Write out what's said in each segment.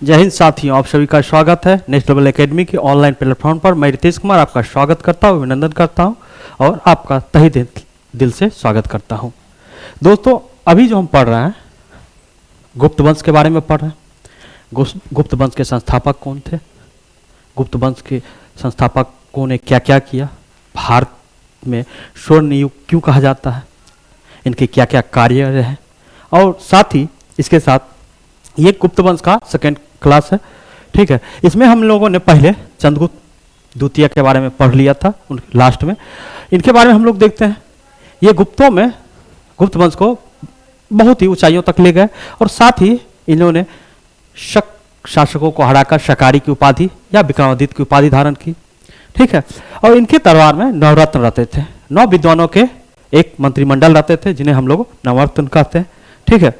जय हिंद साथियों, आप सभी का स्वागत है नेक्स्ट लेवल एकेडमी के ऑनलाइन प्लेटफॉर्म पर। मैं रितेश कुमार आपका स्वागत करता हूं, अभिनंदन करता हूं और आपका तहे दिल से स्वागत करता हूं। दोस्तों, अभी जो हम पढ़ रहे हैं गुप्त वंश के बारे में पढ़ रहे हैं। गुप्त वंश के संस्थापक कौन थे, गुप्त वंश के संस्थापकों ने क्या क्या किया, भारत में स्वर्ण युग क्यों कहा जाता है, इनके क्या क्या कार्य रहे, और साथ ही इसके साथ ये गुप्त वंश का सेकेंड क्लास है। ठीक है, इसमें हम लोगों ने पहले चंद्रगुप्त द्वितीय के बारे में पढ़ लिया था, लास्ट में इनके बारे में हम लोग देखते हैं। ये गुप्तों में गुप्त वंश को बहुत ही ऊंचाइयों तक ले गए और साथ ही इन्होंने शक शासकों को हराकर शकारी की उपाधि या विक्रमादित्य की उपाधि धारण की। ठीक है, और इनके दरबार में नवरत्न रहते थे, 9 विद्वानों के एक मंत्रिमंडल रहते थे जिन्हें हम लोग नवरत्न कहते हैं। ठीक है,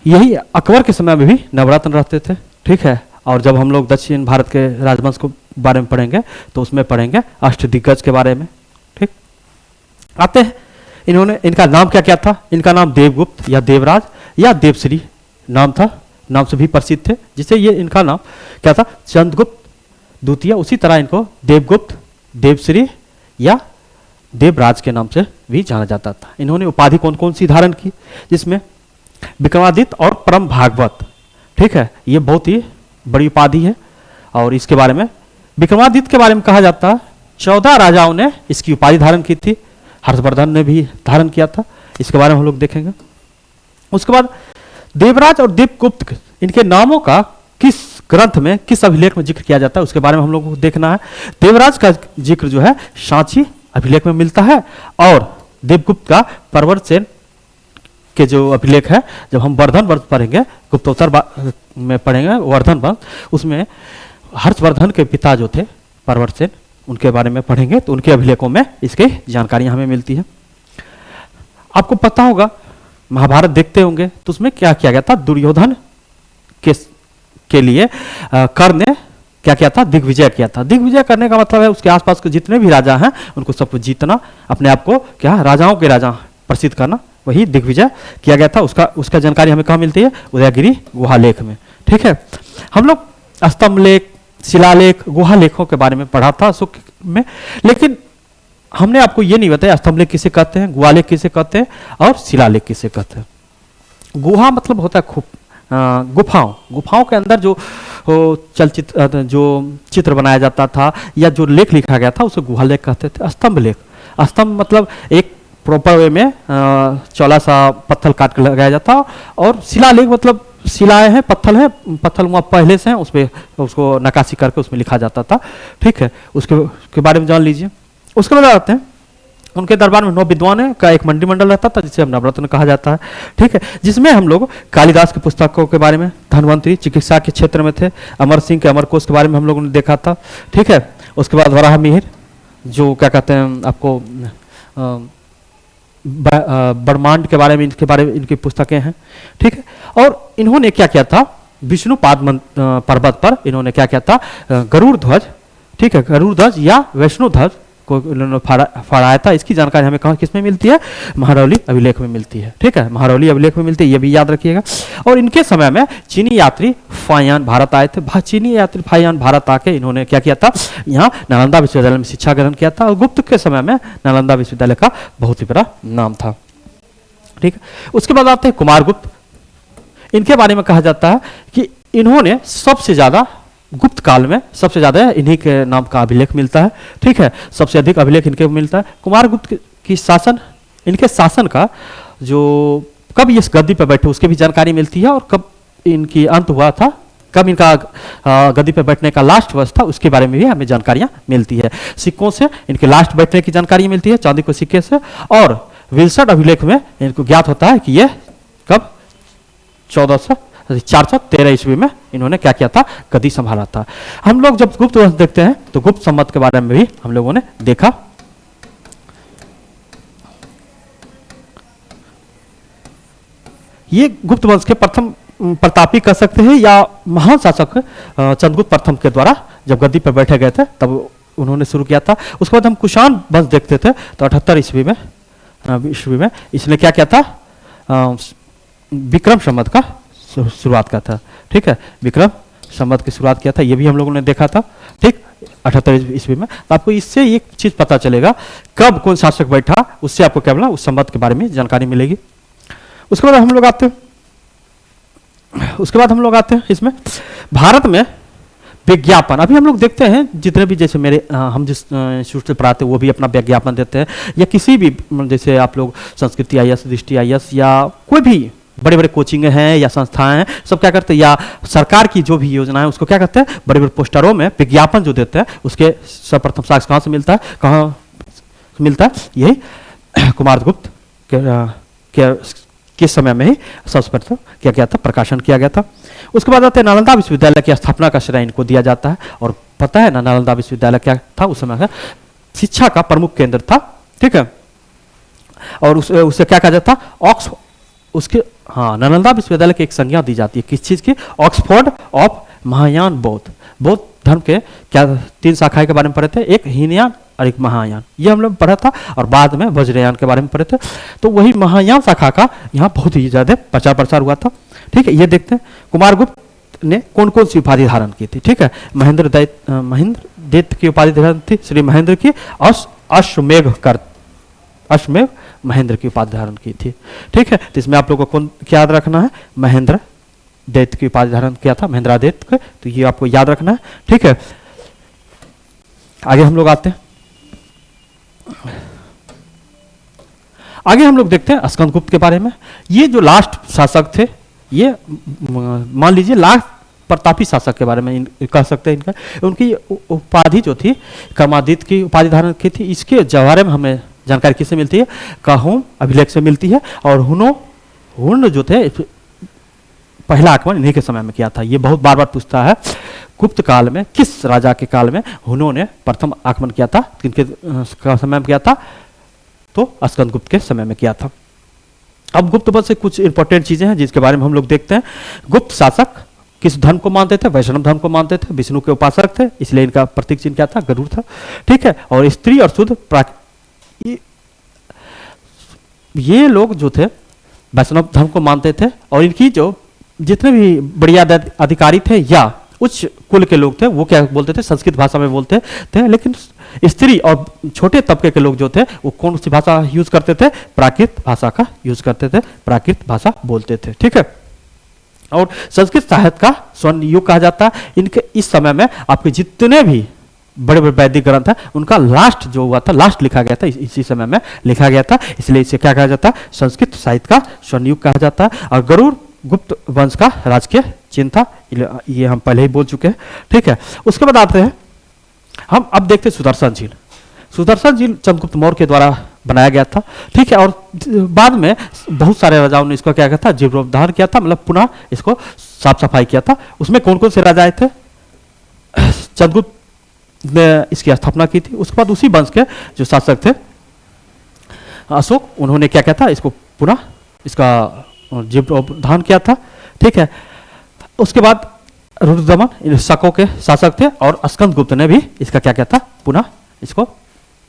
यही अकबर के समय में भी नवरत्न रहते थे। ठीक है, और जब हम लोग दक्षिण भारत के राजवंश को बारे में पढ़ेंगे तो उसमें पढ़ेंगे अष्टदिग्गज के बारे में। ठीक, आते हैं इन्होंने, इनका नाम क्या क्या था। इनका नाम देवगुप्त या देवराज या देवश्री नाम था, नाम से भी प्रसिद्ध थे, जिससे ये इनका नाम क्या था, चंद्रगुप्त द्वितीय। उसी तरह इनको देवगुप्त, देवश्री या देवराज के नाम से भी जाना जाता था। इन्होंने उपाधि कौन कौन सी धारण की, जिसमें विक्रमादित्य और परम भागवत। ठीक है, ये बहुत ही बड़ी उपाधि है और इसके बारे में विक्रमादित्य के बारे में कहा जाता है 14 राजाओं ने इसकी उपाधि धारण की थी, हर्षवर्धन ने भी धारण किया था, इसके बारे में हम लोग देखेंगे। उसके बाद देवराज और देवगुप्त, इनके नामों का किस ग्रंथ में, किस अभिलेख में जिक्र किया जाता है उसके बारे में हम लोग को देखना है। देवराज का जिक्र जो है सांची अभिलेख में मिलता है और देवगुप्त का परवरसेन के जो अभिलेख है, जब हम वर्धन वंश पढ़ेंगे, गुप्तोत्तर में पढ़ेंगे वर्धन वंश, उसमें हर्षवर्धन के पिता जो थे परवरसेन, उनके बारे में पढ़ेंगे तो उनके अभिलेखों में इसकी जानकारियां हमें मिलती है। आपको पता होगा, महाभारत देखते होंगे तो उसमें क्या किया गया था, दुर्योधन के लिए कर्ण ने क्या किया था, दिग्विजय किया था। दिग्विजय करने का मतलब है उसके आसपास के जितने भी राजा हैं उनको सबको जीतना, अपने आप को क्या राजाओं के राजा प्रसिद्ध करना, वही दिग्विजय किया गया था। उसका जानकारी हमें कहाँ मिलती है, उदयगिरी गुहालेख में। ठीक है, हम लोग स्तंभ लेख, शिलालेख, गुहालेखों के बारे में पढ़ा था अशोक में, लेकिन हमने आपको ये नहीं बताया स्तंभ लेख किसे कहते हैं, गुहालेख किसे कहते हैं और शिलालेख किसे कहते हैं। गुहा मतलब होता है गुफाओं के अंदर जो चलचित्र, जो चित्र बनाया जाता था या जो लेख लिखा गया था उसे गुहालेख कहते थे। स्तंभ लेख, स्तंभ मतलब एक प्रॉपर वे में चौड़ा सा पत्थर काट कर लगाया जाता, और शिलालेख मतलब शिलाएं हैं, पत्थर वहाँ पहले से हैं, उस पर उसको नक्काशी करके उसमें लिखा जाता था। ठीक है, उसके बारे में जान लीजिए। उसके बाद आते हैं, उनके दरबार में 9 विद्वान का एक मंत्रिमंडल रहता था जिसे नवरत्न कहा जाता है। ठीक है, जिसमें हम लोग कालिदास की पुस्तकों के बारे में, धन्वंतरी चिकित्सा के क्षेत्र में थे, अमर सिंह के अमरकोश के बारे में हम लोगों ने देखा था। ठीक है, उसके बाद वराह मिहिर, जो क्या कहते हैं आपको ब्रह्मांड के बारे में, इनकी पुस्तकें हैं। ठीक है, और इन्होंने क्या किया था, विष्णुपाद पर्वत पर इन्होंने क्या किया था, गरुड़ ध्वज, ठीक है, गरुड़ ध्वज या वैष्णो ध्वज को इन्होंने फहराया था। इसकी जानकारी हमें कहाँ किस में मिलती है, महारौली अभिलेख में मिलती है। ठीक है, महारौली अभिलेख में मिलती है, ये भी याद रखिएगा। और इनके समय में चीनी यात्री फायान भारत आए थे। चीनी यात्री फायान भारत आके इन्होंने क्या किया था, यहाँ नालंदा विश्वविद्यालय में शिक्षा ग्रहण किया था, और गुप्त के समय में नालंदा विश्वविद्यालय का बहुत ही बड़ा नाम था। ठीक है, उसके बाद आते हैं कुमारगुप्त। इनके बारे में कहा जाता है कि इन्होंने सबसे ज्यादा गुप्त काल में सबसे ज्यादा इन्हीं के नाम का अभिलेख मिलता है। ठीक है, सबसे अधिक अभिलेख इनके मिलता है। कुमारगुप्त की शासन, इनके शासन का जो कब इस गद्दी पर बैठे उसकी भी जानकारी मिलती है, और कब इनकी अंत हुआ था, कब इनका गद्दी पर बैठने का लास्ट वर्ष था, उसके बारे में भी हमें जानकारियां मिलती है। सिक्कों से इनके लास्ट बैठने की जानकारी मिलती है, चांदी के सिक्के से, और विल्सट अभिलेख में इनको ज्ञात होता है कि ये कब 413 ईस्वी में इन्होंने क्या किया था, गद्दी संभाला था। हम लोग जब गुप्त वंश देखते हैं तो गुप्त संवत के बारे में भी हम लोगों ने देखा। ये गुप्त वंश के प्रथम प्रतापी कह सकते हैं या महान शासक चंद्रगुप्त प्रथम के द्वारा जब गद्दी पर बैठे गए थे तब उन्होंने शुरू किया था। उसके बाद हम कुषाण वंश देखते थे तो 78 ईस्वी में इसने क्या किया था, विक्रम संवत का शुरुआत का था। ठीक है, विक्रम संवत की शुरुआत किया था, ये भी हम लोगों ने देखा था, ठीक, 78 ईस्वी में। तो आपको इससे एक चीज पता चलेगा कब कौन शासक बैठा, उससे आपको क्या बोला, उस संवत के बारे में जानकारी मिलेगी। उसके बाद हम लोग आते हैं इसमें भारत में विज्ञापन। अभी हम लोग देखते हैं जितने भी, जैसे हम जिस इंस्टीट्यूट से पढ़ाते हैं वो भी अपना विज्ञापन देते हैं, या किसी भी जैसे आप लोग संस्कृति IAS, दृष्टि IAS, या कोई भी बड़े बड़े कोचिंग हैं या संस्थाएं हैं, सब क्या करते हैं, या सरकार की जो भी योजना है उसको क्या करते हैं, बड़े बड़े पोस्टरों में विज्ञापन जो देते हैं उसके सर्वप्रथम साक्ष्य कहाँ से मिलता है, कहाँ मिलता है, यही कुमारगुप्त के समय में ही सबसे प्रथम क्या गया था, प्रकाशन किया गया था। उसके बाद आते हैं नालंदा विश्वविद्यालय की स्थापना का श्रेय इनको दिया जाता है। और पता है ना नालंदा विश्वविद्यालय क्या था उस समय का, शिक्षा का प्रमुख केंद्र था, ठीक है। और उसे क्या कहा जाता, उसके नालंदा विश्वविद्यालय की एक संज्ञा दी जाती है, किस चीज की, ऑक्सफोर्ड ऑफ महायान बौद्ध धर्म के क्या 3 शाखाएं के बारे में पढ़े थे, एक हीनयान और एक महायान, ये हम लोग पढ़ा था। और बाद में वज्रयान के बारे में पढ़े थे। तो वही महायान शाखा का यहाँ बहुत ही ज्यादा प्रचार प्रसार हुआ था, ठीक है। ये देखते हैं कुमारगुप्त ने कौन कौन सी उपाधि धारण की थी, ठीक है। महेंद्र दैत्य की उपाधि धारण थी, श्री महेंद्र की, अश्वमेघ महेंद्र की उपाधि धारण की थी, ठीक है। तो इसमें आप लोगों को क्या याद रखना है, महेंद्र दैत्य की उपाधि धारण किया था, महेंद्रादित्य, तो ये आपको याद रखना है, ठीक है। आगे हम लोग आते हैं, आगे हम लोग देखते हैं स्कंदगुप्त के बारे में। ये जो लास्ट शासक थे, ये मान लीजिए लास्ट प्रतापी शासक के बारे में कह सकते हैं। इनका उनकी उपाधि जो थी कर्मादित्य की उपाधि धारण की थी। इसके बारे में हमें जानकारी किससे मिलती है, काहूम अभिलेख से मिलती है। और हुन जो थे पहला आक्रमण इन्हीं के समय में किया था। ये बहुत बार बार पूछता है, गुप्त काल में किस राजा के काल में हुनों ने प्रथम आक्रमण किया था, किनके समय में किया था, तो स्कंदगुप्त के समय में किया था। अब गुप्त वंश से कुछ इंपॉर्टेंट चीजें हैं जिसके बारे में हम लोग देखते हैं। गुप्त शासक किस धर्म को मानते थे, वैष्णव धर्म को मानते थे, विष्णु के उपासक थे, इसलिए इनका प्रतीक चिन्ह क्या था, गरुड़ था, ठीक है। और स्त्री और शुद्ध ये लोग जो थे वैष्णव धर्म को मानते थे। और इनकी जो जितने भी बढ़िया अधिकारी थे या उच्च कुल के लोग थे वो क्या बोलते थे, संस्कृत भाषा में बोलते थे। लेकिन स्त्री और छोटे तबके के लोग जो थे वो कौन सी भाषा यूज करते थे, प्राकृत भाषा का यूज करते थे, प्राकृत भाषा बोलते थे, ठीक है। और संस्कृत साहित्य का स्वर्ण युग कहा जाता है। इनके इस समय में आपके जितने भी बड़े बड़े वैदिक ग्रंथ है उनका लास्ट जो हुआ था, लास्ट लिखा गया था, इसी समय में लिखा गया था, इसलिए इसे क्या कहा जाता है, संस्कृत साहित्य का स्वर्ण युग कहा जाता है। और गरुड़ गुप्त वंश का राजकीय चिन्ह था, ये हम पहले ही बोल चुके हैं, ठीक है। उसके बाद आते हैं हम, अब देखते हैं सुदर्शन झील। सुदर्शन झील चंद्रगुप्त मौर्य के द्वारा बनाया गया था, ठीक है। और बाद में बहुत सारे राजाओं ने इसको क्या किया था, जीर्णोद्धार किया था, मतलब पुनः इसको साफ सफाई किया था। उसमें कौन कौन से राजा आए थे, चंद्रगुप्त ने इसकी स्थापना की थी। उसके बाद उसी वंश के जो शासक थे अशोक, उन्होंने क्या किया था, इसको पुनः इसका जीर्णोद्धार किया था, ठीक है। उसके बाद रुद्रदमन इन शकों के शासक थे और स्कंदगुप्त ने भी इसका क्या किया था, पुनः इसको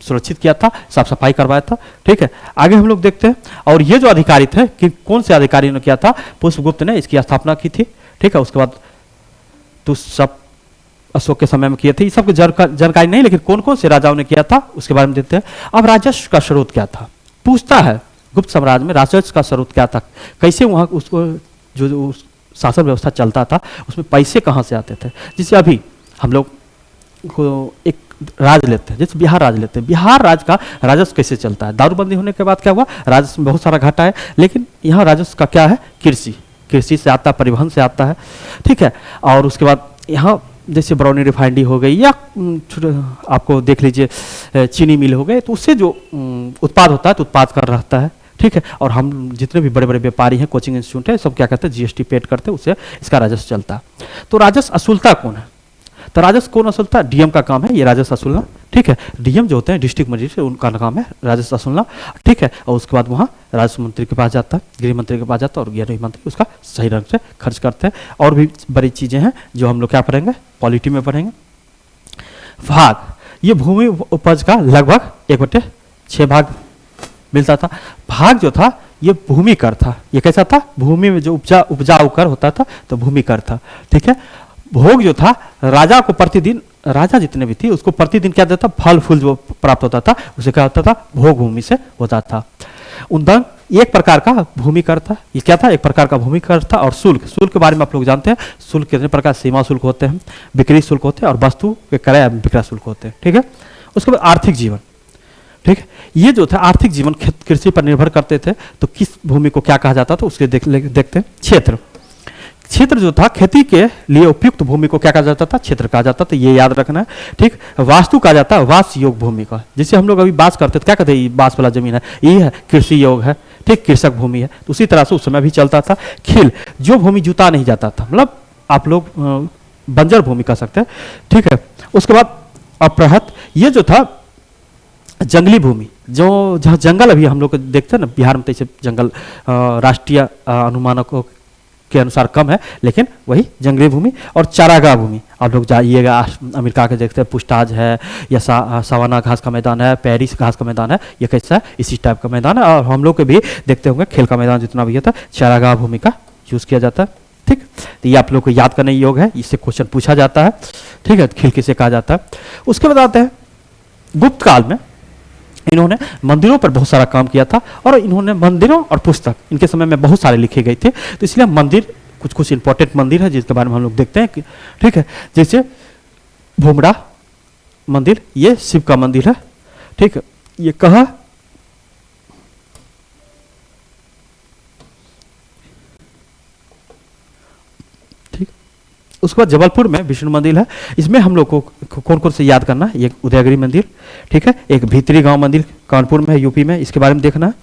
सुरक्षित किया था, साफ सफाई करवाया था, ठीक है। आगे हम लोग देखते हैं। और ये जो अधिकारी थे कि कौन से अधिकारी ने किया था, पुष्पगुप्त ने इसकी स्थापना की थी, ठीक है। उसके बाद तो सब अशोक के समय में किए थे। ये सब जानकारी नहीं, लेकिन कौन कौन से राजाओं ने किया था उसके बारे में देखते हैं। अब राजस्व का स्रोत क्या था, पूछता है गुप्त साम्राज्य में राजस्व का स्रोत क्या था, कैसे वहां उसको जो शासन व्यवस्था चलता था उसमें पैसे कहाँ से आते थे। जैसे अभी हम लोग को एक राज लेते हैं, जैसे बिहार राज लेते हैं, बिहार राज्य का राजस्व कैसे चलता है, दारूबंदी होने के बाद क्या हुआ, राजस्व में बहुत सारा घाटा है। लेकिन यहाँ राजस्व का क्या है, कृषि से आता है, परिवहन से आता है, ठीक है। और उसके बाद यहाँ जैसे बरौनी रिफाइनरी हो गई या आपको देख लीजिए चीनी मिल हो गए, तो उससे जो उत्पाद होता है तो उत्पाद कर रहता है, ठीक है। और हम जितने भी बड़े बड़े व्यापारी हैं, कोचिंग इंस्टीट्यूट है, सब क्या करते हैं, जीएसटी पेड करते हैं, उससे इसका राजस्व चलता है। तो राजस्व असूलता कौन है, तो राजस्व कौन असूलता, डीएम का काम है ये राजस्व असूलना, ठीक है। डीएम जो होते हैं डिस्ट्रिक्ट मजिस्ट्रेट, उनका काम है राजस्व असूलना, ठीक है। और उसके बाद वहाँ राजस्व मंत्री के पास जाता है, गृह मंत्री के पास जाता है, और गृह मंत्री उसका सही ढंग से खर्च करते हैं। और भी बड़ी चीज़ें हैं जो हम लोग क्या पढ़ेंगे, पॉलिटी में पढ़ेंगे। भाग, ये भूमि उपज का लगभग 1/6 भाग मिलता था। भाग जो था ये भूमि कर था। ये कैसा था? भूमि में जो उपजाऊ कर होता था तो भूमि कर था। ठीक है। भोग जो था, राजा को प्रतिदिन, राजा जितने भी थी उसको प्रतिदिन क्या देता? फल फूल जो प्राप्त होता था उसे क्या होता था? भोग भूमि से होता था। उद्दंड एक प्रकार का भूमि कर था। ये क्या था? एक प्रकार का भूमि कर था। और शुल्क, शुल्क के बारे में आप लोग जानते हैं। शुल्क कितने प्रकार? सीमा शुल्क होते हैं, बिक्री शुल्क होते हैं और वस्तु के क्रय विक्रय शुल्क होते हैं। ठीक है। उसके बाद आर्थिक जीवन। ठीक है। ये जो था आर्थिक जीवन कृषि पर निर्भर करते थे। तो किस भूमि को क्या कहा जाता था उसके देखते हैं। क्षेत्र। क्षेत्र जो था, खेती के लिए उपयुक्त भूमि को क्या कहा जाता था? क्षेत्र कहा जाता था। ये याद रखना है। ठीक। वास्तु कहा जाता है वास योग भूमि का। जिसे हम लोग अभी बास करते थे, क्या कहते हैं? ये बास वाला जमीन है, ये है कृषि योग है। ठीक। कृषक भूमि है। तो उसी तरह से उस समय भी चलता था। खिल, जो भूमि जुता नहीं जाता था, मतलब आप लोग बंजर भूमि कह सकते हैं। ठीक है। उसके बाद अपृहत, ये जो था जंगली भूमि, जो जहाँ जंगल अभी हम लोग देखते हैं ना बिहार में, तैसे जंगल राष्ट्रीय अनुमानकों के अनुसार कम है, लेकिन वही जंगली भूमि। और चारागाह भूमि, आप लोग जाइएगा अमेरिका के देखते हैं, पुस्ताज है या सवाना घास का मैदान है, पेरिस घास का मैदान है, ये कैसा है? इसी टाइप का मैदान है। और हम लोग के भी देखते होंगे खेल का मैदान जितना भी होता है, चारागाह भूमि का यूज़ किया जाता है। ठीक। तो ये आप लोग को याद करने योग है, इससे क्वेश्चन पूछा जाता है। ठीक है। खेल किसे कहा जाता है? उसके बाद आते हैं गुप्त काल में इन्होंने मंदिरों पर बहुत सारा काम किया था। और इन्होंने मंदिरों और पुस्तक इनके समय में बहुत सारे लिखे गए थे। तो इसलिए मंदिर, कुछ कुछ इंपॉर्टेंट मंदिर है जिसके बारे में हम लोग देखते हैं। ठीक है। जैसे भूमड़ा मंदिर, ये शिव का मंदिर है। ठीक है। ये कहा? उसके बाद जबलपुर में विष्णु मंदिर है। इसमें हम लोग को कौन कौन से याद करना है? एक उदयगिरी मंदिर। ठीक है। एक भीतरी गांव मंदिर कानपुर में है, यूपी में, इसके बारे में देखना है।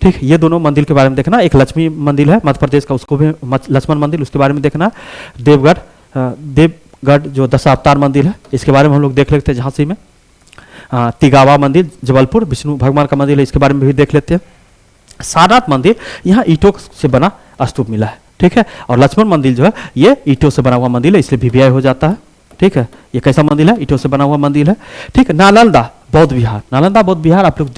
ठीक। ये दोनों मंदिर के बारे में देखना। एक लक्ष्मी मंदिर है मध्य प्रदेश का, उसको भी लक्ष्मण मंदिर, उसके बारे में देखना। देवगढ़ जो दशावतार मंदिर है, इसके बारे में हम लोग देख लेते हैं झांसी में। तिगावा मंदिर जबलपुर, विष्णु भगवान का मंदिर है, इसके बारे में भी देख लेते हैं। सारनाथ मंदिर, यहाँ ईंटों से बना स्तूप मिला है। ठीक है। और लक्ष्मण मंदिर जो है ये ईंटों से बना हुआ मंदिर है, इसलिए वीवीआई हो जाता है। ठीक है। ये कैसा मंदिर है? ईंटों से बना हुआ मंदिर है। ठीक है। नालंदा बौद्ध विहार, नालंदा बौद्ध विहार आप लोग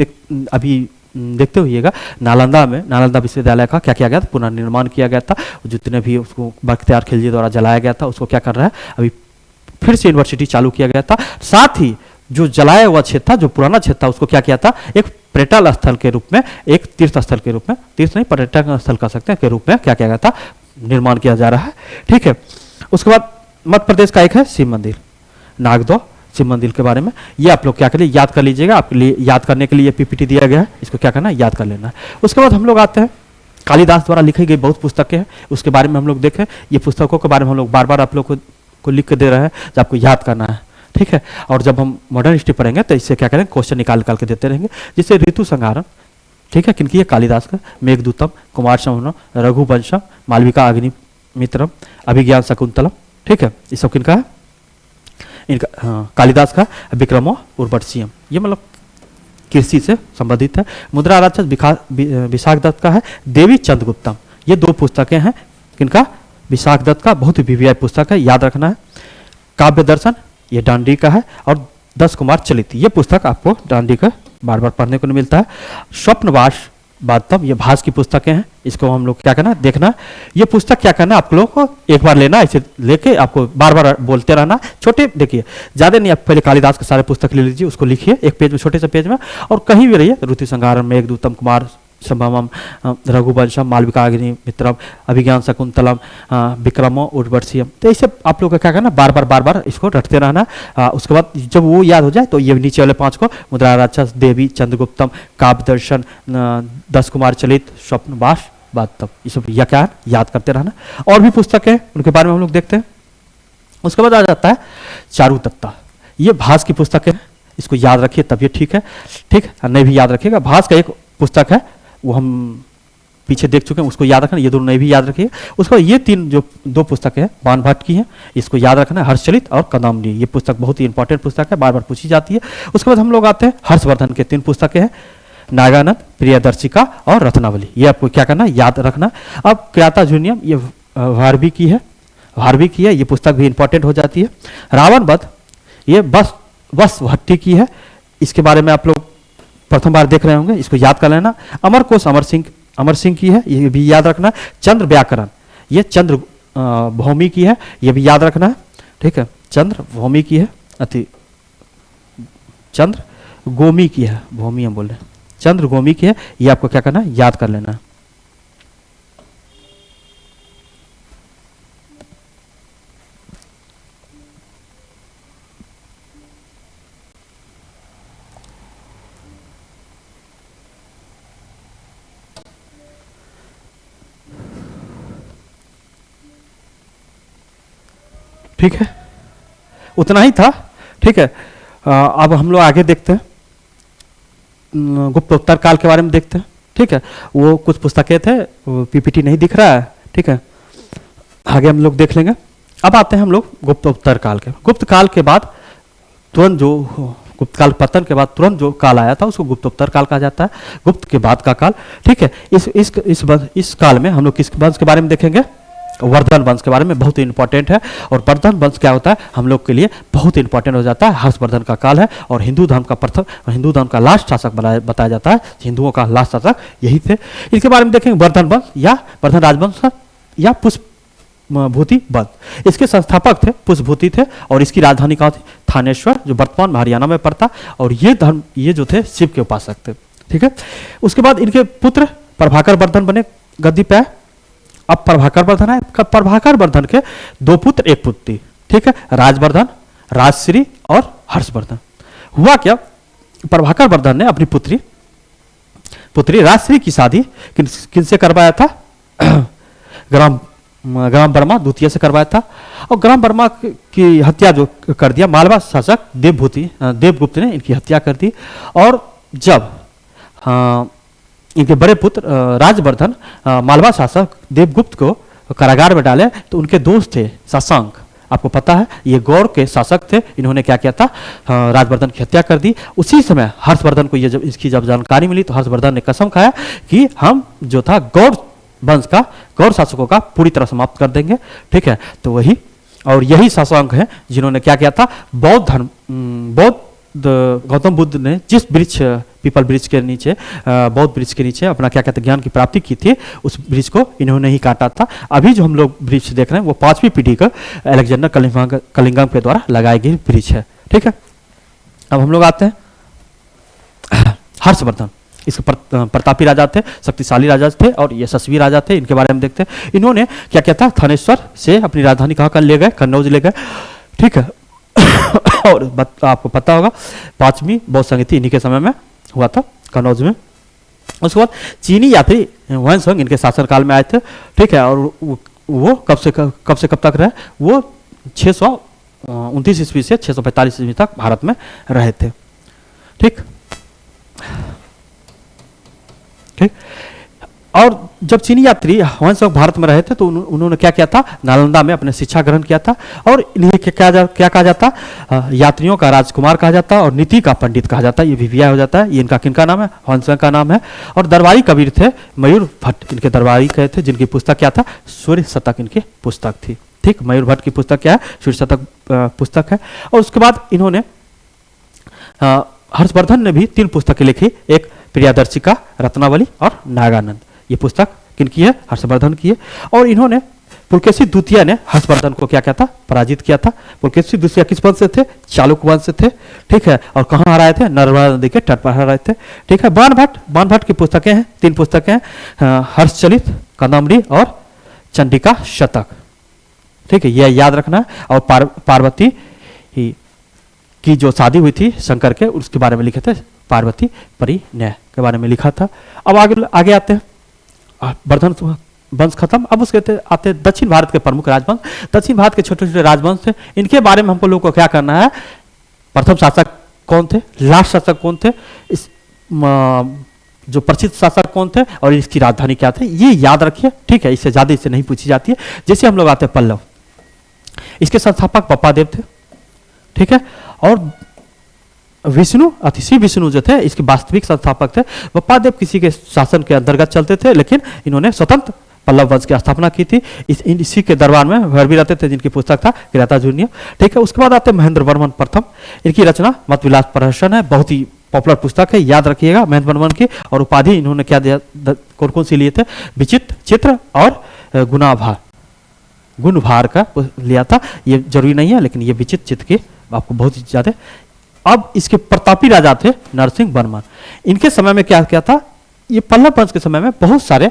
अभी देखते होइएगा। नालंदा में, नालंदा विश्वविद्यालय का क्या किया गया था? पुनर्निर्माण किया गया था। जितने भी उसको बख्तियार खिलजी द्वारा जलाया गया था उसको क्या कर रहा है? अभी फिर से यूनिवर्सिटी चालू किया गया था। साथ ही जो जलाया हुआ क्षेत्र था, जो पुराना क्षेत्र था, उसको क्या किया था? एक पर्यटन स्थल के रूप में, एक तीर्थ स्थल के रूप में, तीर्थ नहीं पर्यटन स्थल कह सकते हैं, के रूप में क्या किया गया था? निर्माण किया जा रहा है। ठीक है। उसके बाद मध्य प्रदेश का एक है शिव मंदिर, नागदो शिव मंदिर के बारे में। ये आप लोग क्या करिए, याद कर लीजिएगा। आपके लिए याद करने के लिए पीपीटी दिया गया है, इसको क्या करना है? याद कर लेना है। उसके बाद हम लोग आते हैं कालिदास द्वारा लिखी गई बहुत पुस्तकें हैं, उसके बारे में हम लोग देखें। ये पुस्तकों के बारे में हम लोग बार बार आप लोग को लिख के दे रहे हैं, जो आपको याद करना है। ठीक है। और जब हम मॉडर्न हिस्ट्री पढ़ेंगे तो इससे क्या करेंगे? क्वेश्चन निकाल के देते रहेंगे। जिससे ऋतु संहारण, ठीक है, किनकी है? कालिदास का। मेघदूतम, कुमार संभवम, रघुवंशम, मालविका अग्निमित्रम, अभिज्ञान शकुंतलम। ठीक है। ये सब किनका है? इनका, हाँ, कालिदास का। विक्रमो उर्वशीयम, ये मतलब कृषि से संबंधित है। मुद्रा राक्षस विशाख दत्त का है। देवी चंद्रगुप्तम, ये दो पुस्तकें हैं किनका? विशाख दत्त का। बहुत ही वीवीआई पुस्तक है, याद रखना है। काव्य दर्शन, ये डांडी का है। और 10 कुमार चलित, ये पुस्तक आपको डांडी का बार बार पढ़ने को नहीं मिलता है। स्वप्नवास वास्तव, ये भास की पुस्तकें हैं, इसको हम लोग क्या करना? देखना। ये पुस्तक क्या करना? आप लोगों को एक बार लेना, इसे लेके आपको बार बार बोलते रहना। छोटे देखिए, ज़्यादा नहीं, आप पहले कालिदास के सारे पुस्तक ले लीजिए, उसको लिखिए एक पेज में, छोटे से पेज में, और कहीं भी रहिए। ऋतु संहारण, मेघदूतम, कुमार संभवम, रघुवंशम, मालविका अग्निमित्रम, अभिज्ञान शकुंतलम, विक्रमो उर्वशीयम। तो ऐसे आप लोग का क्या करना? बार बार इसको रटते रहना। उसके बाद जब वो याद हो जाए तो ये नीचे वाले 5 को, मुद्रा राक्षस, देवी चंद्रगुप्तम, काव्य दर्शन, 10 कुमार चलित, स्वप्नवास वास्तव, ये सब या क्या याद करते रहना। और भी पुस्तक है, उनके बारे में हम लोग देखते हैं। उसके बाद आ जाता है चारुदत्ता, ये भास की पुस्तक है, इसको याद रखिए तब ये ठीक है। ठीक, नहीं भी याद रखिएगा। भास का एक पुस्तक है, वो हम पीछे देख चुके हैं, उसको याद रखना। ये दोनों नहीं भी याद रखिए। उसको ये 3 जो 2 पुस्तकें हैं बाणभट्ट की हैं, इसको याद रखना है। हर्षचलित और कदम्बनी, ये पुस्तक बहुत ही इंपॉर्टेंट पुस्तक है, बार बार पूछी जाती है। उसके बाद हम लोग आते हैं हर्षवर्धन के 3 पुस्तकें हैं, नागानंद, प्रियदर्शिका और रत्नावली, ये आपको क्या करना? याद रखना। अब क्रियाता जूनियम, ये भारवी की है, भारवी की है, ये पुस्तक भी इंपॉर्टेंट हो जाती है। रावण वध, ये बस भट्टी की है, इसके बारे में आप लोग प्रथम बार देख रहे होंगे, इसको याद कर लेना। अमर कोश अमर सिंह अमर सिंह की है, ये भी याद रखना। चंद्र व्याकरण, ये चंद्र भौमी की है, ये भी याद रखना है। ठीक है, चंद्र भौमी की है, अति चंद्र गोमी की है, भौमी हम बोल रहे हैं, चंद्र गोमी की है, ये आपको क्या करना है, याद कर लेना है। ठीक है, उतना ही था। ठीक है, अब हम लोग आगे देखते हैं, गुप्तोत्तर काल के बारे में देखते हैं। ठीक है, वो कुछ पुस्तकें थे, वो पीपीटी नहीं दिख रहा है। ठीक है, आगे हम लोग देख लेंगे। अब आते हैं हम लोग गुप्तोत्तर काल के। गुप्त काल के बाद तुरंत जो गुप्त काल पतन के बाद तुरंत जो काल आया था उसको गुप्तोत्तर काल कहा जाता है, गुप्त के बाद का काल। ठीक है, इस काल में हम लोग किस वंश के बारे में देखेंगे, वर्धन वंश के बारे में, बहुत ही इंपॉर्टेंट है। और वर्धन वंश क्या होता है हम लोग के लिए बहुत इंपॉर्टेंट हो जाता है। हर्षवर्धन का काल है और हिंदू धर्म का प्रथम, हिंदू धर्म का लास्ट शासक बताया जाता है, हिंदुओं का लास्ट शासक यही थे। इसके बारे में देखेंगे वर्धन वंश या वर्धन राजवंश या पुष्पभूति वंश। इसके संस्थापक थे पुष्पभूति थे और इसकी राजधानी कहाँ थी, थानेश्वर, जो वर्तमान में हरियाणा में पड़ता। और ये जो थे शिव के उपासक थे। ठीक है, उसके बाद इनके पुत्र प्रभाकर वर्धन बने गद्दी पे। अब प्रभाकर वर्धन है, प्रभाकर वर्धन के दो पुत्र एक पुत्री। ठीक है, राजवर्धन, राजश्री और हर्षवर्धन। हुआ क्या, प्रभाकर वर्धन ने अपनी पुत्री राजश्री की शादी किनसे करवाया था, ग्राम वर्मा द्वितीय से करवाया था। और ग्राम वर्मा की हत्या जो कर दिया मालवा शासक देवगुप्त ने इनकी हत्या कर दी। और जब इनके बड़े पुत्र राजवर्धन मालवा शासक देवगुप्त को कारागार में डाले तो उनके दोस्त थे शशांक, आपको पता है ये गौड़ के शासक थे। इन्होंने क्या किया था, राजवर्धन की हत्या कर दी। उसी समय हर्षवर्धन को इसकी जब जानकारी मिली तो हर्षवर्धन ने कसम खाया कि हम जो था गौड़ वंश का, गौड़ शासकों का पूरी तरह समाप्त कर देंगे। ठीक है, तो वही और यही शशांक है जिन्होंने क्या किया था, बौद्ध गौतम बुद्ध ने जिस वृक्ष पीपल वृक्ष के नीचे, बौद्ध वृक्ष के नीचे अपना क्या कहते हैं ज्ञान की प्राप्ति की थी, उस वृक्ष को इन्होंने ही काटा था। अभी जो हम लोग वृक्ष देख रहे हैं वो 5वीं पीढ़ी का अलेक्जेंडर कलिंगम के द्वारा लगाई गई वृक्ष है। ठीक है, अब हम लोग आते हैं हर्षवर्धन। इसके प्रतापी राजा थे, शक्तिशाली राजा थे और यशस्वी राजा थे। इनके बारे में देखते हैं, इन्होंने क्या किया था, थानेश्वर से अपनी राजधानी कहाँ ले गए, कन्नौज ले गए। ठीक है, और आपको पता होगा 5वीं बौद्ध संहिता इन्हीं के समय में हुआ था कन्नौज में। उसके बाद चीनी यात्री वंशंग इनके शासनकाल में आए थे। ठीक है, और वो कब से कब तक रहे, वो 629 ईस्वी से 645 ईस्वी तक भारत में रहे थे। ठीक, और जब चीनी यात्री वंशंग भारत में रहे थे तो उन्होंने क्या किया था, नालंदा में अपने शिक्षा ग्रहण किया था। और इन्हें क्या कहा जाता, यात्रियों का राजकुमार कहा जाता और नीति का पंडित कहा जाता। ये भी हो जाता है। ये इनका किनका नाम है, वंशंग का नाम है। और दरबारी कबीर थे मयूर भट्ट, इनके दरबारी कहे थे, जिनकी पुस्तक क्या था, सूर्य शतक इनकी पुस्तक थी। ठीक, मयूर भट्ट की पुस्तक क्या है, सूर्य शतक पुस्तक है। और उसके बाद इन्होंने हर्षवर्धन ने भी 3 पुस्तकें लिखी, एक प्रियादर्शिका, रत्नावली और नागानंद। ये पुस्तक किनकी है, हर्षवर्धन की है। और इन्होंने पुलकेशी द्वितीय ने हर्षवर्धन को क्या किया था, पराजित किया था। पुलकेशी द्वितीय किस वंश से थे, चालुक्य वंश से थे। ठीक है, और कहाँ हराए थे, नर्मदा नदी के तट पर हराए थे। ठीक है, बाण भट्ट की पुस्तकें हैं, 3 पुस्तकें हैं, हर्षचलित, कदम्बरी और चंडिका शतक। ठीक है, यह याद रखना है। और पार्वती की जो शादी हुई थी शंकर के, उसके बारे में लिखे थे, पार्वती परिणय के बारे में लिखा था। अब आगे आते हैं, वर्धन वंश खत्म। अब उसके आते दक्षिण भारत के प्रमुख राजवंश। दक्षिण भारत के छोटे छोटे राजवंश थे, इनके बारे में हमको लोगों को क्या करना है, प्रथम शासक कौन थे, लास्ट शासक कौन थे, इस जो प्रसिद्ध शासक कौन थे और इसकी राजधानी क्या थे, ये याद रखिए। ठीक है, इससे ज्यादा इससे नहीं पूछी जाती है। जैसे हम लोग आते हैं पल्लव, इसके संस्थापक पप्पादेव थे। ठीक है, और विष्णु अतिशी विष्णु जो थे इसके वास्तविक संस्थापक थे। पप्पादेव किसी के शासन के अंतर्गत चलते थे, लेकिन इन्होंने स्वतंत्र पल्लव वंश की स्थापना की थी। इसी के दरबार में भर भी रहते थे, जिनकी पुस्तक था किराता जूनियर। ठीक है, उसके बाद आते महेंद्र वर्मन प्रथम। इनकी रचना मत विलास प्रहसन है, बहुत ही पॉपुलर पुस्तक है, याद रखिएगा महेंद्र वर्मन की। और उपाधि इन्होंने क्या दिया, कौन कौन सी लिए थे, विचित्र, चित्र और गुणाभार, गुणभार का लिया था। ये जरूरी नहीं है, लेकिन ये विचित्र चित्र के आपको बहुत ही ज्यादा। अब इसके प्रतापी राजा थे नरसिंह वर्मन। इनके समय में क्या क्या था, ये पल्लव वंश के समय में बहुत सारे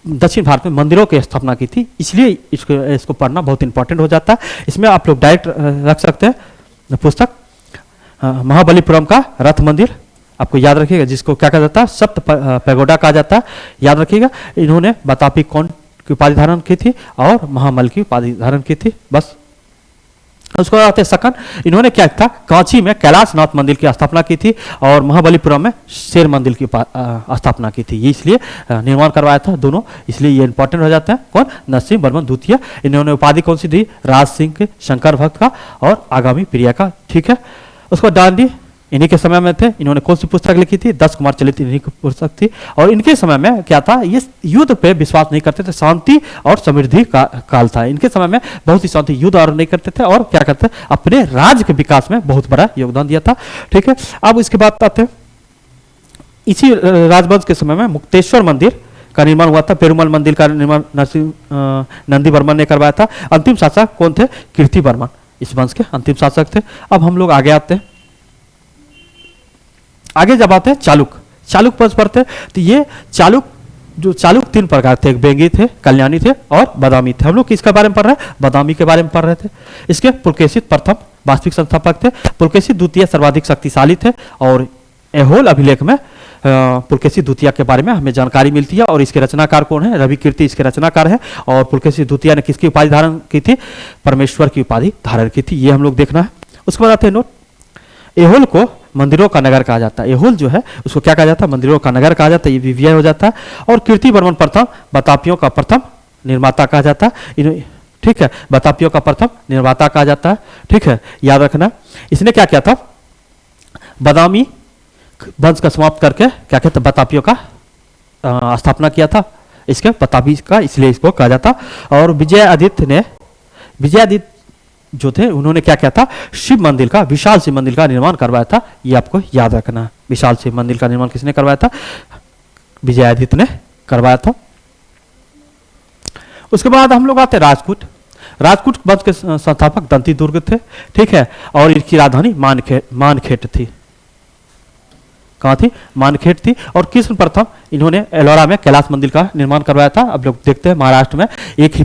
दक्षिण भारत में मंदिरों की स्थापना की थी, इसलिए इसको पढ़ना बहुत इंपॉर्टेंट हो जाता है। इसमें आप लोग डायरेक्ट रख सकते हैं पुस्तक महाबलीपुरम का रथ मंदिर, आपको याद रखिएगा, जिसको क्या कहा जाता है, सप्त पैगोडा कहा जाता है, याद रखिएगा। इन्होंने बतापी कौन की उपाधि धारण की थी और महामल की उपाधि धारण की थी, बस। उसको आते सकन, इन्होंने क्या था, कांची में कैलाशनाथ मंदिर की स्थापना की थी और महाबलीपुरम में शेर मंदिर की स्थापना की थी। ये इसलिए निर्माण करवाया था दोनों, इसलिए ये इंपॉर्टेंट हो जाता है। कौन, नरसिंह वर्मन द्वितीय। इन्होंने उपाधि कौन सी दी, राज सिंह के, शंकर भक्त का और आगामी प्रिया का, ठीक है। उसको डांडी इन्हीं के समय में थे। इन्होंने कौन सी पुस्तक लिखी थी, 10 कुमार चलित इन्हीं की पुस्तक थी। और इनके समय में क्या था, ये युद्ध पे विश्वास नहीं करते थे, शांति और समृद्धि का काल था। इनके समय में बहुत ही शांति, युद्ध और नहीं करते थे, और क्या करते, अपने राज्य के विकास में बहुत बड़ा योगदान दिया था, ठीक है। अब इसके बाद आते हैं, इसी राजवंश के समय में मुक्तेश्वर मंदिर का निर्माण हुआ था। पेरुमल मंदिर का निर्माण नंदी वर्मन ने करवाया था। अंतिम शासक कौन थे, कीर्ति वर्मन इस वंश के अंतिम शासक थे। अब हम लोग आगे आते हैं, आगे जब आते हैं चालुक वंश पर थे। तो ये चालुक 3 प्रकार थे, एक बेंगी थे, कल्याणी थे और बादामी थे। हम लोग किसके बारे में पढ़ रहे हैं, बादामी के बारे में पढ़ रहे थे। इसके पुलकेशित प्रथम वास्तविक संस्थापक थे, पुलकेशित द्वितीय सर्वाधिक शक्तिशाली थे। और ऐहोल अभिलेख में पुलकेशित द्वितीय के बारे में हमें जानकारी मिलती है। और इसके रचनाकार कौन है, रवि कीर्ति इसके रचनाकार है। और पुलकेशित द्वितीय ने किसकी उपाधि धारण की थी, परमेश्वर की उपाधि धारण की थी, ये हम लोग देखना है। उसके बाद आते हैं नोट, ऐहोल को मंदिरों का नगर कहा जाता है। ऐहोल जो है उसको क्या कहा जाता है, मंदिरों का नगर कहा जाता है, ये विव्यय हो जाता है। और कीर्ति वर्मन प्रथम बतापियों का प्रथम निर्माता कहा जाता है, ठीक है, बतापियों का प्रथम निर्माता कहा जाता है, ठीक है, याद रखना। इसने क्या किया था, बादामी वंश का समाप्त करके क्या कहते हैं, बतापियों का स्थापना किया था, इसके बतापी का, इसलिए इसको कहा जाता। और विजयादित्य जो थे उन्होंने क्या किया था, शिव मंदिर का, विशाल शिव मंदिर का निर्माण करवाया था, ये आपको याद रखना है। विशाल शिव मंदिर का निर्माण किसने करवाया था, विजयादित्य ने करवाया था। उसके बाद हम लोग आते हैं राजपूत वंश के संस्थापक दंती दुर्ग थे, ठीक है। और इनकी राजधानी मानखेट थी, कहाँ थी, मानखेट थी। और कृष्ण प्रथम इन्होंने एलोरा में कैलाश मंदिर का निर्माण करवाया था। अब लोग देखते हैं महाराष्ट्र में एक ही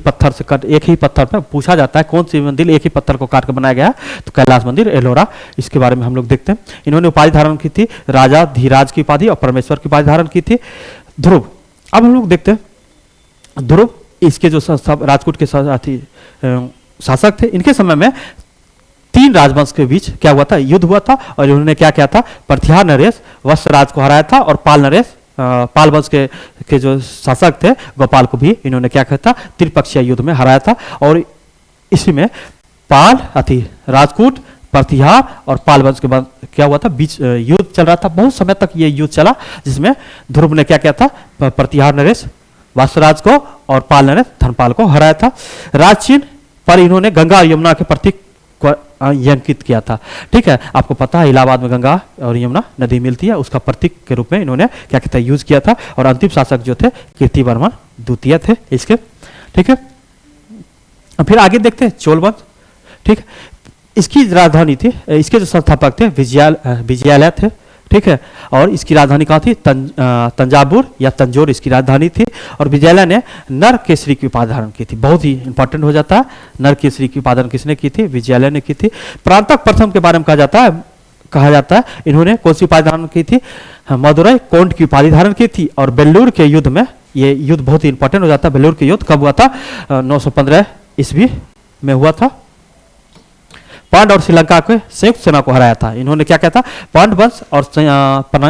पत्थर पे पूछा जाता है कौन सी मंदिर एक ही पत्थर को काट कर बनाया गया है, तो कैलाश मंदिर एलोरा, इसके बारे में हम लोग देखते हैं। इन्होंने उपाधि धारण की थी, राजा धीराज की उपाधि और परमेश्वर की उपाधि धारण की थी, ध्रुव। अब हम लोग देखते हैं ध्रुव, इसके जो राजपूत के शासक थे, इनके समय में 3 राजवंश के बीच क्या हुआ था, युद्ध हुआ था। और इन्होंने क्या किया था, प्रतिहार नरेश वत्सराज को हराया था। और पाल वंश के जो शासक थे गोपाल को भी इन्होंने क्या किया था, त्रिपक्षीय युद्ध में हराया था। और इसी में राजपूत, प्रतिहार और पाल वंश के बाद क्या हुआ था, बीच युद्ध चल रहा था, बहुत समय तक ये युद्ध चला, जिसमें ध्रुव ने क्या किया था, प्रतिहार नरेश वत्सराज को और पाल नरेश धनपाल को हराया था। राज चिन्ह पर इन्होंने गंगा और यमुना के प्रतीक अंकित किया था, ठीक है। आपको पता है इलाहाबाद में गंगा और यमुना नदी मिलती है, उसका प्रतीक के रूप में इन्होंने क्या कहता है, यूज किया था। और अंतिम शासक जो थे कीर्ति वर्मन द्वितीय थे इसके, ठीक है। फिर आगे देखते हैं चोल वंश, ठीक है। इसकी राजधानी थी, इसके जो संस्थापक थे विजयालय थे, ठीक है। और इसकी राजधानी कहाँ थी, तंजावुर या तंजौर इसकी राजधानी थी। और विजयालय ने नर केसरी की उपाधि धारण की थी, बहुत ही इंपॉर्टेंट हो जाता है। नर केसरी की उपाधि किसने की थी, विजयालय ने की थी। प्रांतक प्रथम के बारे में कहा जाता है इन्होंने कौन सी उपाधि धारण की थी, मदुरई कोंड की उपाधि धारण की थी। और बेल्लूर के युद्ध में, ये युद्ध बहुत ही इंपॉर्टेंट हो जाता है। बेल्लूर के युद्ध कब हुआ था, 915 ईस्वी में हुआ था। पांड्य और श्रीलंका के संयुक्त सेना को हराया था। इन्होंने क्या किया था,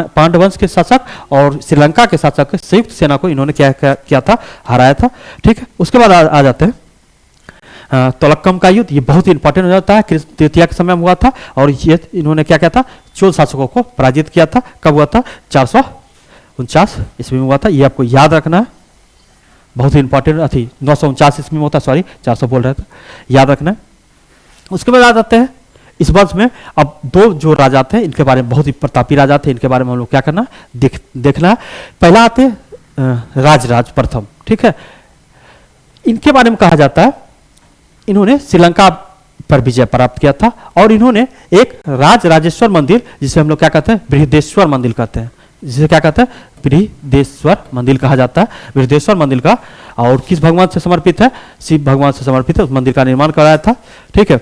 पांड्य वंश के शासक और श्रीलंका के शासक के संयुक्त सेना को इन्होंने क्या किया था, हराया था, ठीक है। उसके बाद आ जाते हैं तोलक्कम का युद्ध, ये बहुत ही इंपॉर्टेंट हो जाता है, कृष्ण तृतीया के समय में हुआ था। और ये इन्होंने क्या किया था, चोल शासकों को पराजित किया था। कब हुआ था, 449 ईस्वी में हुआ था, ये आपको याद रखना है, बहुत ही इंपॉर्टेंट थी। 949 ईस्वी में होता, सॉरी 400 बोल रहे थे, याद रखना है। उसके बाद आ जाते हैं इस वंश में अब दो जो राजा थे, इनके बारे में बहुत ही प्रतापी राजा थे, इनके बारे में हम लोग क्या करना देखना है। पहला आते राजराज प्रथम, ठीक है। इनके बारे में कहा जाता है इन्होंने श्रीलंका पर विजय प्राप्त किया था और इन्होंने एक राजराजेश्वर मंदिर, जिसे हम लोग क्या कहते हैं बृहदेश्वर मंदिर कहते हैं, जिसे क्या कहते हैं बृहदेश्वर मंदिर कहा जाता है। बृहदेश्वर मंदिर का और किस भगवान से समर्पित है? शिव भगवान से समर्पित है। उस मंदिर का निर्माण कराया था, ठीक है।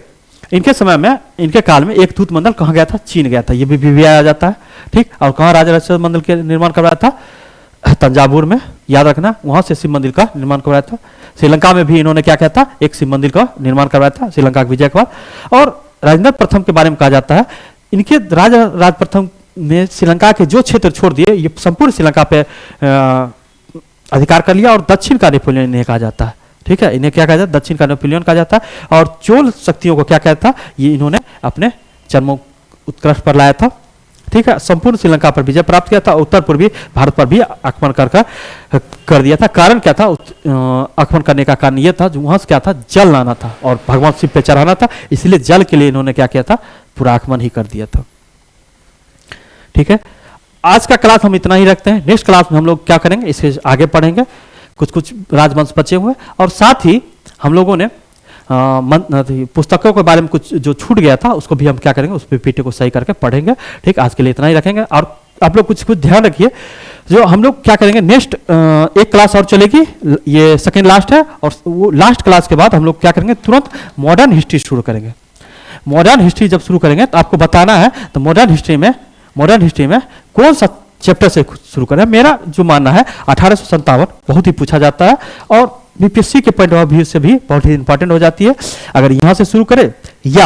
इनके समय में, इनके काल में एक दूत मंडल कहाँ गया था? चीन गया था, ये भी आ जाता है, ठीक। और कहाँ राजराजेश्वर मंदिर के निर्माण करवाया था? तंजावुर में, याद रखना, वहां से शिव मंदिर का निर्माण करवाया था। श्रीलंका में भी इन्होंने क्या किया था? एक शिव मंदिर का निर्माण करवाया था श्रीलंका के विजय के बाद। और राजेंद्र प्रथम के बारे में कहा जाता है इनके राज प्रथम ने श्रीलंका के जो क्षेत्र छोड़ दिए, ये संपूर्ण श्रीलंका पे अधिकार कर लिया और दक्षिण का नेपोलियन इन्हें कहा जाता है, ठीक है। इन्हें क्या कहा जाता है? दक्षिण का नेपोलियन कहा जाता है। और चोल शक्तियों को क्या कहता था? ये इन्होंने अपने चरमों उत्कर्ष पर लाया था, ठीक है। संपूर्ण श्रीलंका पर विजय प्राप्त किया था, उत्तर पूर्वी भारत पर भी आक्रमण कर दिया था। कारण क्या था? आक्रमण करने का कारण यह था जो वहां से क्या था? जल लाना था और भगवान शिव पे चढ़ाना था, इसलिए जल के लिए इन्होंने क्या किया था? पूरा आक्रमण ही कर दिया था, ठीक है। आज का क्लास हम इतना ही रखते हैं। नेक्स्ट क्लास में हम लोग क्या करेंगे, इससे आगे पढ़ेंगे। कुछ राजवंश बचे हुए और साथ ही हम लोगों ने पुस्तकों के बारे में कुछ जो छूट गया था उसको भी हम क्या करेंगे, उस पीपीटी को सही करके पढ़ेंगे, ठीक। आज के लिए इतना ही रखेंगे और आप लोग कुछ ध्यान रखिए। जो हम लोग क्या करेंगे, नेक्स्ट एक क्लास और चलेगी, ये सेकेंड लास्ट है, और वो लास्ट क्लास के बाद हम लोग क्या करेंगे, तुरंत मॉडर्न हिस्ट्री शुरू करेंगे। मॉडर्न हिस्ट्री जब शुरू करेंगे तो आपको बताना है तो मॉडर्न हिस्ट्री में कौन सा चैप्टर से शुरू करें। मेरा जो मानना है 1857 बहुत ही पूछा जाता है और बीपीएससी के पॉइंट ऑफ व्यू से भी बहुत ही इंपॉर्टेंट हो जाती है। अगर यहां से शुरू करें या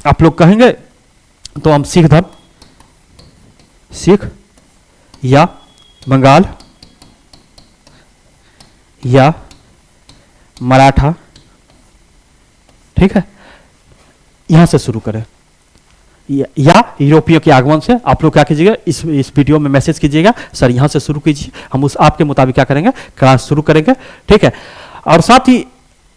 आप लोग कहेंगे तो हम सिख या बंगाल या मराठा, ठीक है, यहां से शुरू करें या यूरोपीय के आगमन से। आप लोग क्या कीजिएगा, इस वीडियो में मैसेज कीजिएगा सर यहां से शुरू कीजिए, हम उस आपके मुताबिक क्या करेंगे, क्लास शुरू करेंगे, ठीक है। और साथ ही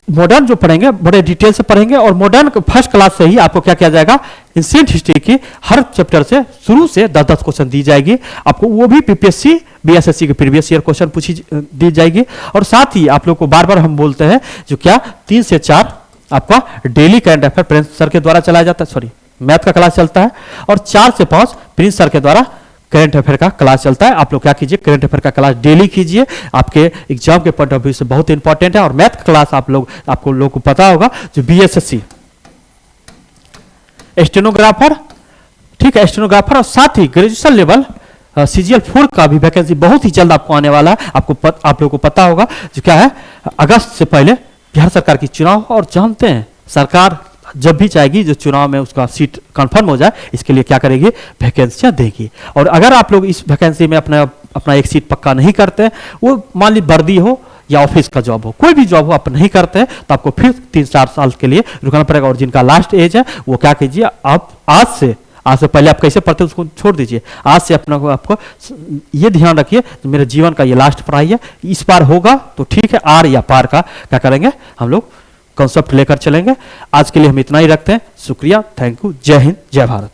मॉडर्न जो पढ़ेंगे बड़े डिटेल से पढ़ेंगे और मॉडर्न फर्स्ट क्लास से ही आपको क्या किया जाएगा, एंशिएंट हिस्ट्री की हर चैप्टर से शुरू से 10-10 क्वेश्चन दी जाएगी आपको, वो भी पीपीएससी बीएसएससी के प्रीवियस ईयर क्वेश्चन पूछी दी जाएगी। और साथ ही आप लोग को बार बार हम बोलते हैं जो क्या 3 से 4 आपका daily current affair Prince sir के द्वारा चलाया जाता है, सॉरी मैथ का क्लास चलता है, और 4 से 5 प्रिंस सर के द्वारा करंट अफेयर का क्लास चलता है। आप लोग क्या कीजिए, करंट अफेयर का क्लास डेली कीजिए, आपके एग्जाम के पॉइंट ऑफ व्यू से बहुत इंपॉर्टेंट है। और मैथ का क्लास आपको लोग को पता होगा जो बीएसएससी स्टेनोग्राफर, ठीक है, स्टेनोग्राफर, और साथ ही ग्रेजुएशन लेवल सीजीएल 4 का भी वैकेंसी बहुत ही जल्द आपको आने वाला है। आप लोगों को पता होगा जो क्या है, अगस्त से पहले बिहार सरकार की चुनाव, और जानते हैं सरकार जब भी चाहेगी जो चुनाव में उसका सीट कंफर्म हो जाए, इसके लिए क्या करेगी, वैकेंसियां देगी। और अगर आप लोग इस वैकेंसी में अपना एक सीट पक्का नहीं करते, वो मान ली वर्दी हो या ऑफिस का जॉब हो, कोई भी जॉब हो आप नहीं करते हैं, तो आपको फिर 3-4 साल के लिए रुकना पड़ेगा। और जिनका लास्ट एज है वो क्या कीजिए, आप आज से पहले आप कैसे पढ़ते उसको छोड़ दीजिए, आज से आपको ये ध्यान रखिए मेरे जीवन का ये लास्ट पढ़ाई है, इस बार होगा तो ठीक है, आर या पार का क्या करेंगे हम लोग कॉन्सेप्ट लेकर चलेंगे। आज के लिए हम इतना ही रखते हैं। शुक्रिया, थैंक यू, जय हिंद, जय भारत।